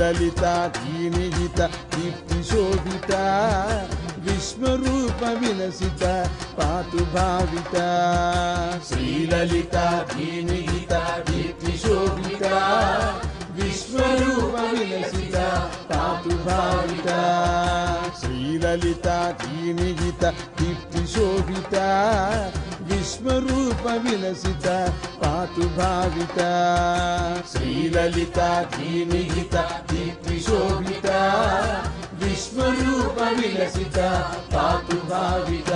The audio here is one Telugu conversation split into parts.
శ్రీలలితా ధీనిహిత దీప్తిశోభిత విశ్వరూప విలసిత పాతు భావిత శ్రీలలితా ధీనిహిత దీప్తిశోభిత విశ్వరూప విలసిత పాతు భావిత శ్రీలలితా ధీనిహిత దీప్తిశోభిత విశ్వరూప విలసిత పాతు భావిత శ్రీలలితా ధీనిహిత దీప్తిశోభిత విశ్వరూప విలసిత పాతు భావిత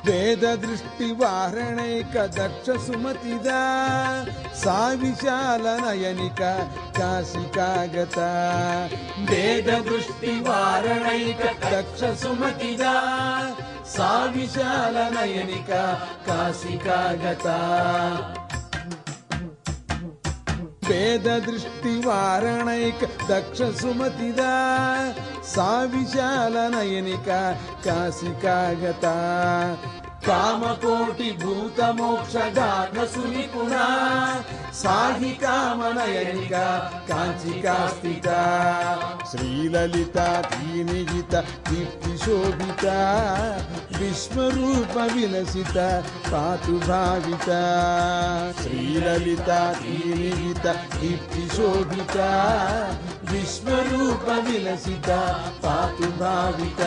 వేద దృష్టి వారణైక దక్ష సుమతిదా సా విశాల నయనిక కాశికాగత వేద దృష్టి వారణైక దక్ష సుమతిదా సా విశాల నయనిక కాశికాగత వేద దృష్టి వారణైక దక్ష సుమతిదా సా విశాల నయనిక కాశికాగత కామకోటి భూత మోక్ష గాన సునిపుణ సాహి కామనయనిక కాంచికా స్థిత శ్రీలలితా ధీనిహిత దీప్తిశోభిత విశ్వరూప విలసిత పాతు భావిత శ్రీలలితా ధీనిహిత దీప్తిశోభిత విశ్వరూప విలసిత పాతు భావిత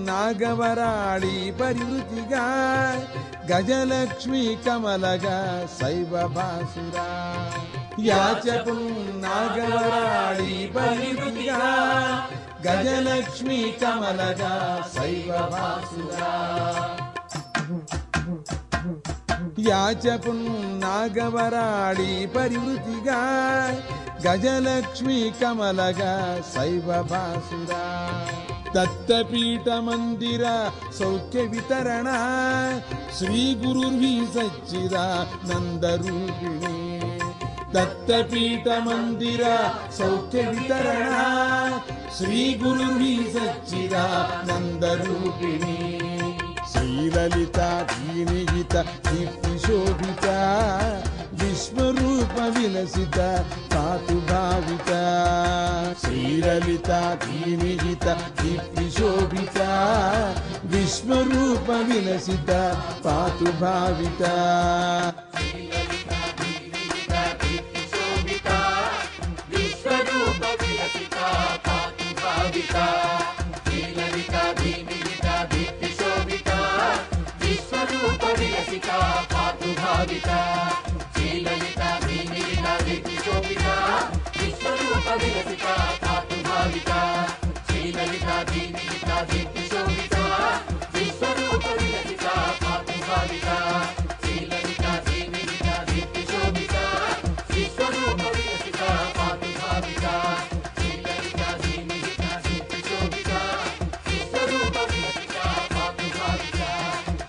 యాచపున్నాగవరాళి పరివృతిగా గజలక్ష్మీ కమలగా శైవ భాసురా యాచపున్నాగవరాళి పరివృతిగా గజలక్ష్మీ కమలగా శైవ భాసురా యాచపున్నాగవరాళి పరివృతిగా గజలక్ష్మీ కమలగా శైవ భాసురా దత్తపీఠ మందిర సౌఖ్య వితరణ శ్రీ గురుర్వి సచ్చిదానంద రూపిణి దత్తపీఠ మందిర సౌఖ్య వితరణ శ్రీ గురుర్వి సచ్చిదానంద రూపిణి శ్రీలలితా ధీనిహిత దీప్తిశోభిత విశ్వరూప విలసిత పాతు భావిత శ్రీలలితా ధీనిహిత దీప్తిశోభిత విశ్వరూప విలసిత పాతు భావిత శ్రీలలితా ధీనిహిత దీప్తిశోభిత విశ్వరూప విలసిత పాతు భావిత శ్రీలలితా ధీనిహిత దీప్తిశోభిత విశ్వరూప విలసిత పాతు భావిత శ్రీలలితా ధీనిహిత దీప్తిశోభిత విశ్వరూప విలసిత పాతు భావిత శ్రీలలితా ధీనిహిత దీప్తిశోభిత విశ్వరూప విలసిత పాతు భావిత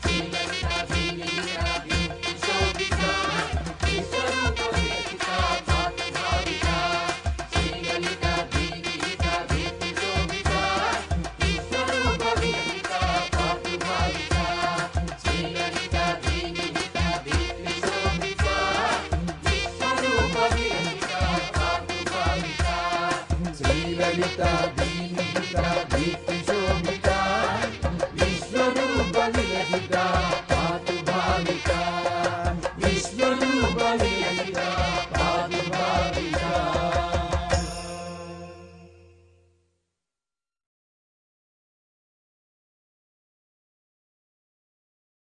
శ్రీలలితా ధీనిహిత దీప్తిశోభిత విశ్వరూప విలసిత పాతు భావిత శ్రీలలితా ధీనిహిత దీప్తిశోభిత విశ్వరూప విలసిత పాతు భావిత శ్రీలలితా ధీనిహిత దీప్తిశోభిత విశ్వరూప విలసిత పాతు భావిత శ్రీలలితా ధీనిహిత దీప్తిశోభిత విశ్వరూప విలసిత పాతు భావిత విశ్వరూప విలసిత